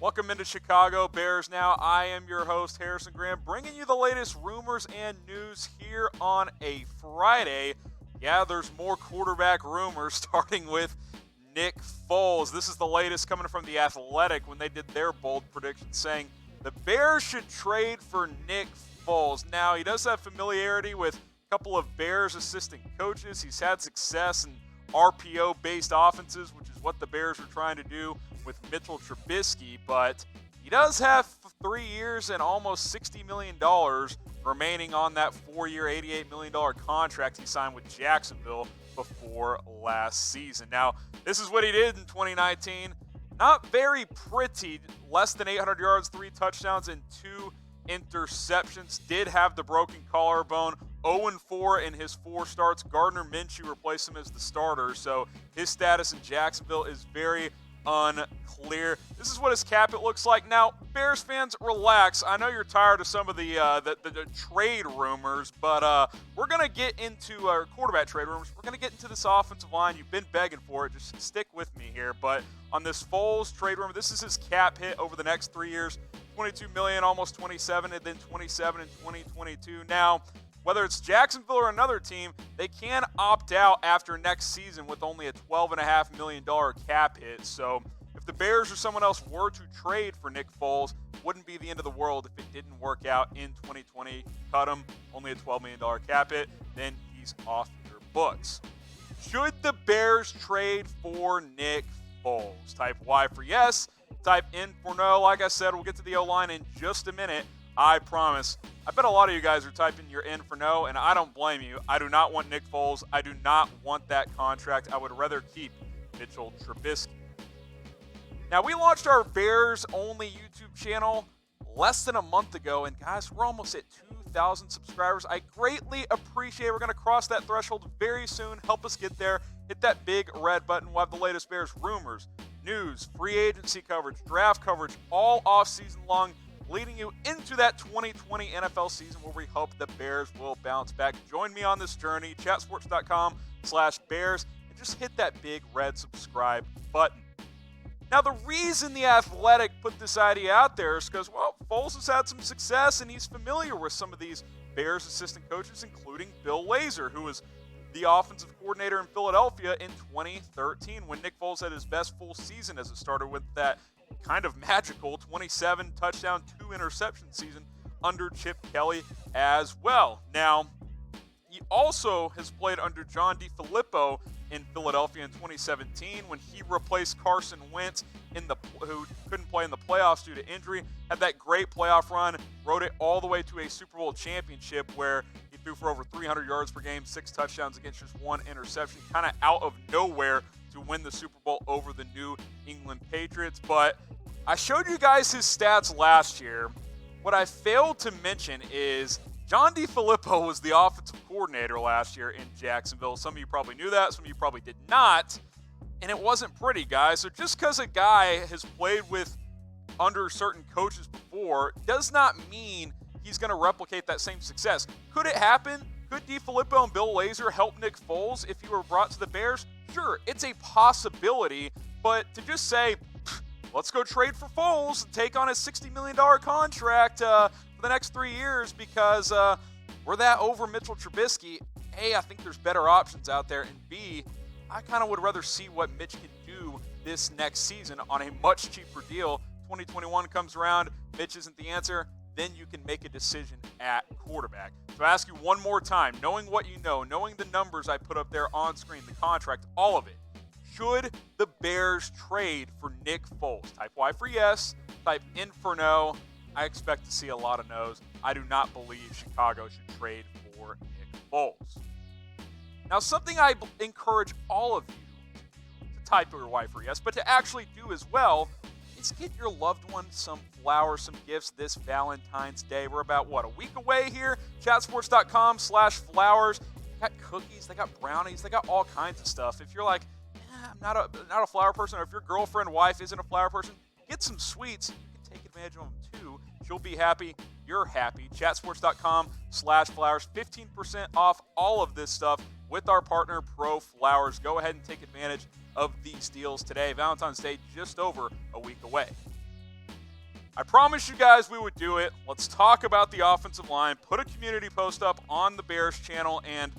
Welcome into Chicago Bears Now. I am your host, Harrison Graham, bringing you the latest rumors and news here on a Friday. Yeah, there's more quarterback rumors, starting with Nick Foles. This is the latest coming from The Athletic when they did their bold prediction, saying the Bears should trade for Nick Foles. Now, he does have familiarity with a couple of Bears assistant coaches. He's had success in RPO-based offenses, which is what the Bears are trying to do with Mitchell Trubisky, but he does have 3 years and almost $60 million remaining on that 4-year, $88 million contract he signed with Jacksonville before last season. Now, this is what he did in 2019. Not very pretty, less than 800 yards, 3 touchdowns, and 2 interceptions. Did have the broken collarbone. 0-4 in his 4 starts. Gardner Minshew replaced him as the starter, so his status in Jacksonville is very unclear. This is what his cap it looks like. Now, Bears fans, relax. I know you're tired of some of the trade rumors, but we're going to get into our quarterback trade rumors. We're going to get into this offensive line. You've been begging for it. Just stick with me here. But on this Foles trade rumor, this is his cap hit over the next 3 years. $22 million, almost 27, and then 27 in 2022. Now, whether it's Jacksonville or another team, they can opt out after next season with only a $12.5 million cap hit. So if the Bears or someone else were to trade for Nick Foles, it wouldn't be the end of the world if it didn't work out in 2020. Cut him, only a $12 million cap hit, then he's off your books. Should the Bears trade for Nick Foles? Type Y for yes, type N for no. Like I said, we'll get to the O-line in just a minute. I promise. I bet a lot of you guys are typing your in for no, and I don't blame you. I do not want Nick Foles. I do not want that contract. I would rather keep Mitchell Trubisky. Now, we launched our Bears-only YouTube channel less than a month ago, and guys, we're almost at 2,000 subscribers. I greatly appreciate it. We're going to cross that threshold very soon. Help us get there. Hit that big red button. We'll have the latest Bears rumors, news, free agency coverage, draft coverage, all off-season long, leading you into that 2020 NFL season where we hope the Bears will bounce back. Join me on this journey, chatsports.com/Bears, and just hit that big red subscribe button. Now, the reason The Athletic put this idea out there is because, well, Foles has had some success, and he's familiar with some of these Bears assistant coaches, including Bill Lazor, who was the offensive coordinator in Philadelphia in 2013 when Nick Foles had his best full season as a starter with that kind of magical 27 touchdown, 2 interception season under Chip Kelly as well. Now, he also has played under John DeFilippo in Philadelphia in 2017 when he replaced Carson Wentz who couldn't play in the playoffs due to injury. Had that great playoff run, rode it all the way to a Super Bowl championship where he threw for over 300 yards per game, 6 touchdowns against just 1 interception, kind of out of nowhere to win the Super Bowl over the New England Patriots. But I showed you guys his stats last year. What I failed to mention is John DeFilippo was the offensive coordinator last year in Jacksonville. Some of you probably knew that. Some of you probably did not. And it wasn't pretty, guys. So just because a guy has played with under certain coaches before does not mean he's going to replicate that same success. Could it happen? Could DeFilippo and Bill Lazor help Nick Foles if he were brought to the Bears? Sure, it's a possibility. But to just say, let's go trade for Foles and take on a $60 million contract for the next 3 years because we're that over Mitchell Trubisky. A, I think there's better options out there. And B, I kind of would rather see what Mitch can do this next season on a much cheaper deal. 2021 comes around, Mitch isn't the answer, then you can make a decision at quarterback. So I ask you one more time, knowing what you know, knowing the numbers I put up there on screen, the contract, all of it, should the Bears trade for Nick Foles? Type Y for yes, type N for no. I expect to see a lot of no's. I do not believe Chicago should trade for Nick Foles. Now, something I encourage all of you to type your Y for yes, but to actually do as well, is get your loved one some flowers, some gifts this Valentine's Day. We're about, a week away here? Chatsports.com/flowers. They got cookies, they got brownies, they got all kinds of stuff. If you're like, I'm not a flower person, or if your girlfriend, wife isn't a flower person, get some sweets. You can take advantage of them too. She'll be happy. You're happy. Chatsports.com/flowers. 15% off all of this stuff with our partner, Pro Flowers. Go ahead and take advantage of these deals today. Valentine's Day just over a week away. I promised you guys we would do it. Let's talk about the offensive line. Put a community post up on the Bears channel, and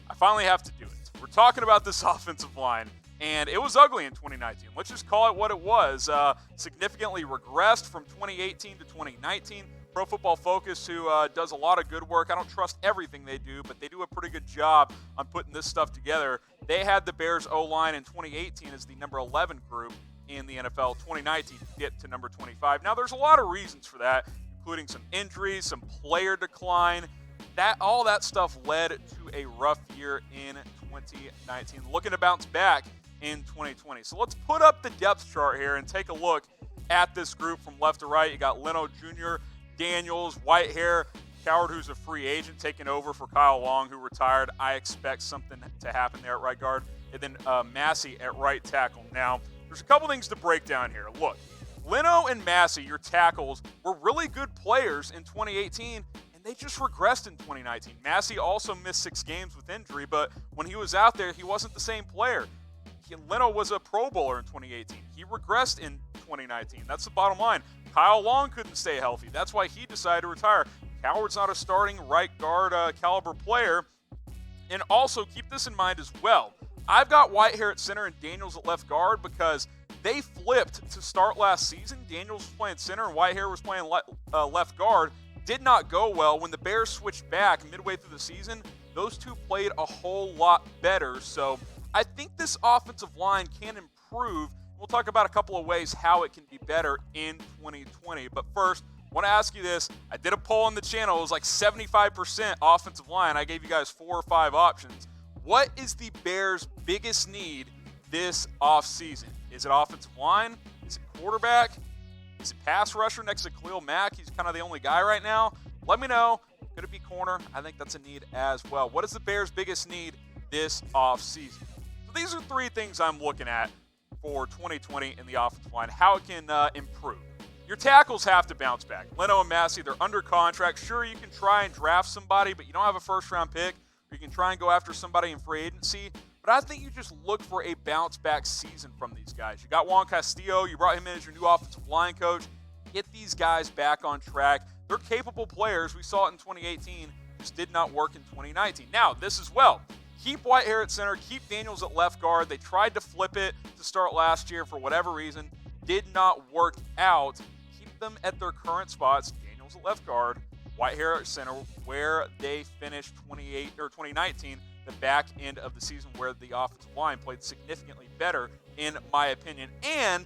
I finally have to do it. We're talking about this offensive line, and it was ugly in 2019. Let's just call it what it was. Significantly regressed from 2018 to 2019. Pro Football Focus, who does a lot of good work. I don't trust everything they do, but they do a pretty good job on putting this stuff together. They had the Bears O-line in 2018 as the number 11 group in the NFL. 2019 to get to number 25. Now, there's a lot of reasons for that, including some injuries, some player decline. All that stuff led to a rough year in 2019. Looking to bounce back in 2020. So let's put up the depth chart here and take a look at this group from left to right. You got Leno Jr., Daniels, Whitehair, Coward, who's a free agent, taking over for Kyle Long, who retired. I expect something to happen there at right guard. And then Massey at right tackle. Now, there's a couple things to break down here. Look, Leno and Massey, your tackles, were really good players in 2018, and they just regressed in 2019. Massey also missed 6 games with injury, but when he was out there, he wasn't the same player. Leno was a Pro Bowler in 2018. He regressed in 2019. That's the bottom line. Kyle Long couldn't stay healthy. That's why he decided to retire. Coward's not a starting right guard caliber player. And also, keep this in mind as well. I've got Whitehair at center and Daniels at left guard because they flipped to start last season. Daniels was playing center and Whitehair was playing left guard. Did not go well. When the Bears switched back midway through the season, those two played a whole lot better. So I think this offensive line can improve. We'll talk about a couple of ways how it can be better in 2020. But first, I want to ask you this. I did a poll on the channel. It was like 75% offensive line. I gave you guys 4 or 5 options. What is the Bears' biggest need this offseason? Is it offensive line? Is it quarterback? Is it pass rusher next to Khalil Mack? He's kind of the only guy right now. Let me know. Could it be corner? I think that's a need as well. What is the Bears' biggest need this offseason? So these are 3 things I'm looking at for 2020 in the offensive line, how it can improve. Your tackles have to bounce back. Leno and Massey, they're under contract. Sure, you can try and draft somebody, but you don't have a first-round pick, or you can try and go after somebody in free agency. But I think you just look for a bounce-back season from these guys. You got Juan Castillo. You brought him in as your new offensive line coach. Get these guys back on track. They're capable players. We saw it in 2018. Just did not work in 2019. Now, this as well. Keep Whitehair at center. Keep Daniels at left guard. They tried to flip it to start last year for whatever reason. Did not work out. Keep them at their current spots. Daniels at left guard. Whitehair at center, where they finished 2019, the back end of the season, where the offensive line played significantly better, in my opinion. And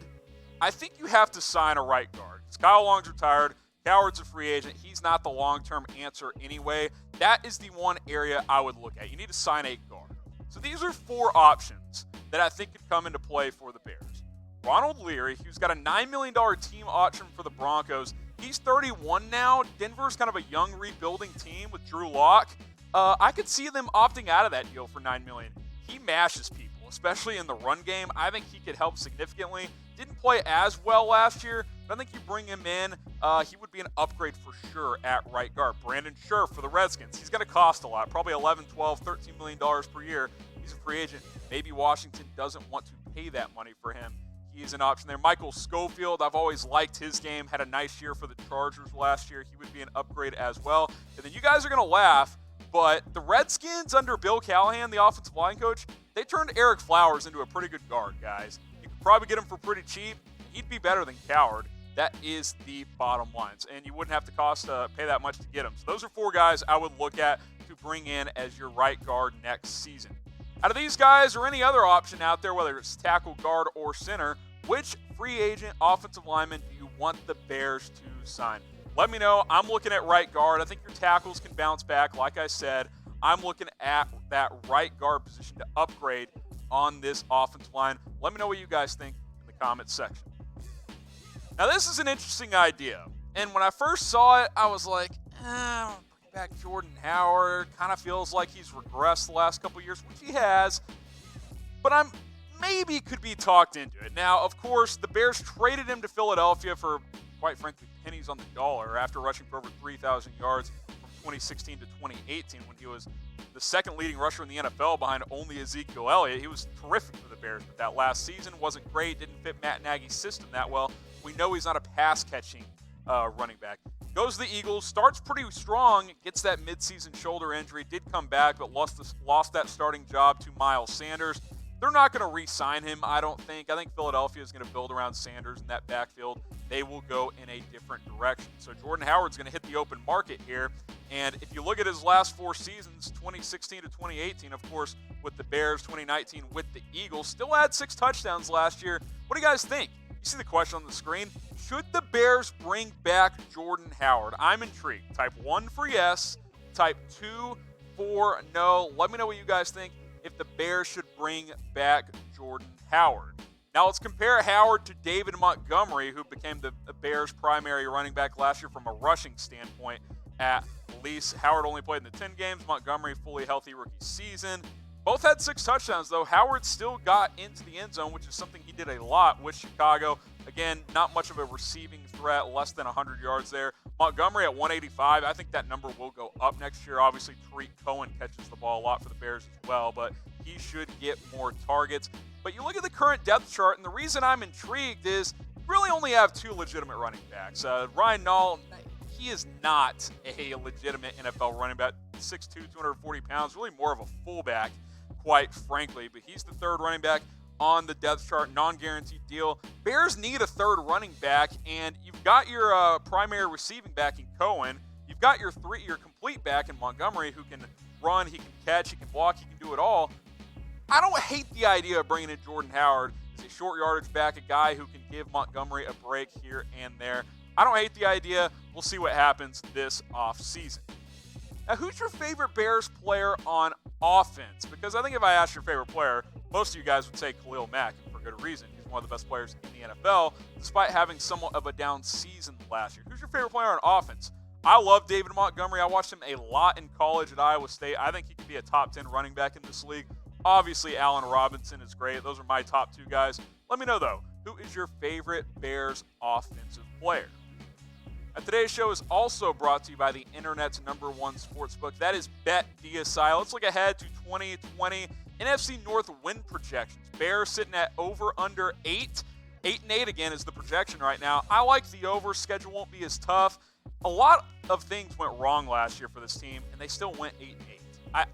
I think you have to sign a right guard. Kyle Long's retired. Coward's a free agent. He's not the long-term answer anyway. That is the one area I would look at. You need to sign a guard. So these are 4 options that I think could come into play for the Bears. Ronald Leary, who's got a $9 million team option for the Broncos. He's 31 now. Denver's kind of a young rebuilding team with Drew Lock. I could see them opting out of that deal for $9 million. He mashes people, especially in the run game. I think he could help significantly. Didn't play as well last year, but I think you bring him in, he would be an upgrade for sure at right guard. Brandon Scherff for the Redskins. He's going to cost a lot, probably $11, $12, $13 million per year. He's a free agent. Maybe Washington doesn't want to pay that money for him. He's an option there. Michael Schofield, I've always liked his game. Had a nice year for the Chargers last year. He would be an upgrade as well. And then you guys are going to laugh, but the Redskins under Bill Callahan, the offensive line coach, they turned Eric Flowers into a pretty good guard, guys. You could probably get him for pretty cheap. He'd be better than Coward. That is the bottom lines. And you wouldn't have to pay that much to get him. So those are 4 guys I would look at to bring in as your right guard next season. Out of these guys or any other option out there, whether it's tackle, guard, or center, which free agent offensive lineman do you want the Bears to sign? Let me know. I'm looking at right guard. I think your tackles can bounce back. Like I said, I'm looking at that right guard position to upgrade on this offensive line. Let me know what you guys think in the comments section. Now, this is an interesting idea. And when I first saw it, I was like, bring back Jordan Howard. Kind of feels like he's regressed the last couple years, which he has. But I'm maybe could be talked into it. Now, of course, the Bears traded him to Philadelphia for, quite frankly, pennies on the dollar after rushing for over 3,000 yards from 2016 to 2018 when he was the second leading rusher in the NFL behind only Ezekiel Elliott. He was terrific for the Bears, but that last season wasn't great, didn't fit Matt Nagy's system that well, We know he's not a pass-catching running back. Goes to the Eagles, starts pretty strong, gets that midseason shoulder injury, did come back, but lost that starting job to Miles Sanders. They're not going to re-sign him, I don't think. I think Philadelphia is going to build around Sanders in that backfield. They will go in a different direction. So Jordan Howard's going to hit the open market here. And if you look at his last 4 seasons, 2016 to 2018, of course, with the Bears, 2019 with the Eagles, still had 6 touchdowns last year. What do you guys think? You see the question on the screen. Should the Bears bring back Jordan Howard? I'm intrigued. Type 1 for yes. Type 2 for no. Let me know what you guys think if the Bears should bring back Jordan Howard. Now let's compare Howard to David Montgomery, who became the Bears' primary running back last year from a rushing standpoint at least. Howard only played in the 10 games. Montgomery, fully healthy rookie season. Both had 6 touchdowns, though. Howard still got into the end zone, which is something he did a lot with Chicago. Again, not much of a receiving threat, less than 100 yards there. Montgomery at 185. I think that number will go up next year. Obviously, Tariq Cohen catches the ball a lot for the Bears as well, but he should get more targets. But you look at the current depth chart, and the reason I'm intrigued is you really only have 2 legitimate running backs. Ryan Nall, he is not a legitimate NFL running back. 6'2", 240 pounds, really more of a fullback, quite frankly. But he's the 3rd running back on the depth chart, non-guaranteed deal. Bears need a 3rd running back, and you've got your primary receiving back in Cohen. You've got your complete back in Montgomery, who can run, he can catch, he can block, he can do it all. I don't hate the idea of bringing in Jordan Howard as a short yardage back, a guy who can give Montgomery a break here and there. I don't hate the idea. We'll see what happens this offseason. Now, who's your favorite Bears player on offense? Because I think if I asked your favorite player, most of you guys would say Khalil Mack, and for good reason. He's one of the best players in the NFL, despite having somewhat of a down season last year. Who's your favorite player on offense? I love David Montgomery. I watched him a lot in college at Iowa State. I think he could be a top 10 running back in this league. Obviously, Allen Robinson is great. Those are my top 2 guys. Let me know, though, who is your favorite Bears offensive player? Now, today's show is also brought to you by the internet's #1 sportsbook. That is BetDSI. Let's look ahead to 2020 NFC North win projections. Bears sitting at over under 8. 8-8 again is the projection right now. I like the over. Schedule won't be as tough. A lot of things went wrong last year for this team, and they still went 8-8.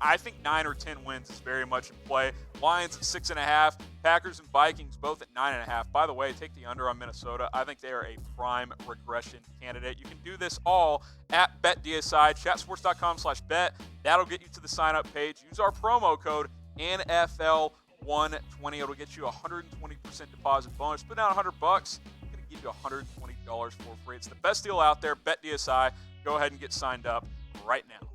I think 9 or 10 wins is very much in play. Lions at 6.5. Packers and Vikings both at 9.5. By the way, take the under on Minnesota. I think they are a prime regression candidate. You can do this all at BetDSI, chatsports.com/bet. That'll get you to the sign-up page. Use our promo code NFL120. It'll get you a 120% deposit bonus. Put down $100. I'm going to give you $120 for free. It's the best deal out there. BetDSI. Go ahead and get signed up right now.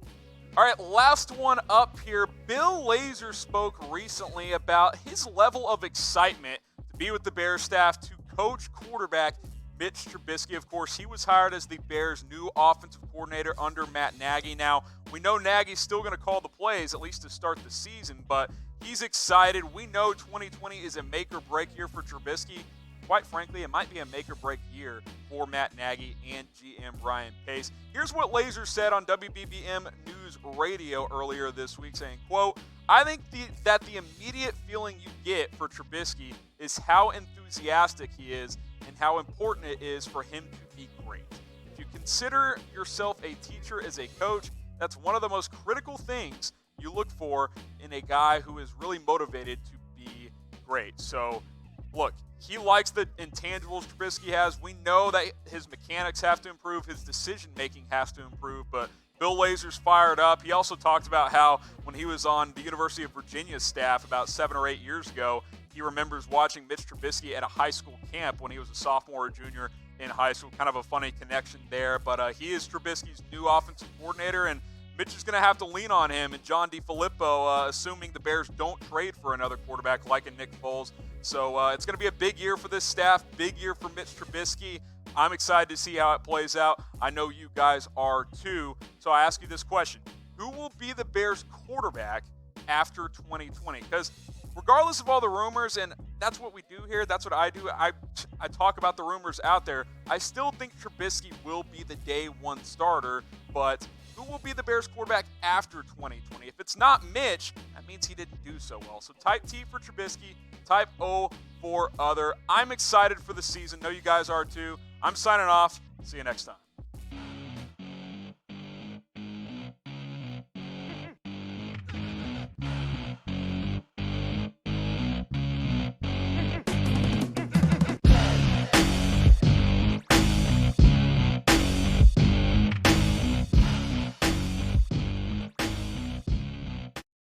All right, last one up here. Bill Lazor spoke recently about his level of excitement to be with the Bears staff to coach quarterback Mitch Trubisky. Of course, he was hired as the Bears' new offensive coordinator under Matt Nagy. Now, we know Nagy's still going to call the plays, at least to start the season, but he's excited. We know 2020 is a make-or-break year for Trubisky. Quite frankly, it might be a make-or-break year for Matt Nagy and GM Ryan Pace. Here's what Lazor said on WBBM News Radio earlier this week, saying, quote, I think that the immediate feeling you get for Trubisky is how enthusiastic he is and how important it is for him to be great. If you consider yourself a teacher as a coach, that's one of the most critical things you look for in a guy who is really motivated to be great. So, look, he likes the intangibles Trubisky has. We know that his mechanics have to improve. His decision-making has to improve. But Bill Lazor's fired up. He also talked about how when he was on the University of Virginia staff about 7 or 8 years ago, he remembers watching Mitch Trubisky at a high school camp when he was a sophomore or junior in high school. Kind of a funny connection there. But he is Trubisky's new offensive coordinator, and Mitch is going to have to lean on him and John DeFilippo, assuming the Bears don't trade for another quarterback like a Nick Foles. So it's going to be a big year for this staff, big year for Mitch Trubisky. I'm excited to see how it plays out. I know you guys are too. So I ask you this question. Who will be the Bears quarterback after 2020? Because regardless of all the rumors, and that's what we do here, that's what I do, I talk about the rumors out there, I still think Trubisky will be the day one starter, but who will be the Bears quarterback after 2020? If it's not Mitch, that means he didn't do so well. So type T for Trubisky, type O for other. I'm excited for the season. Know you guys are too. I'm signing off. See you next time.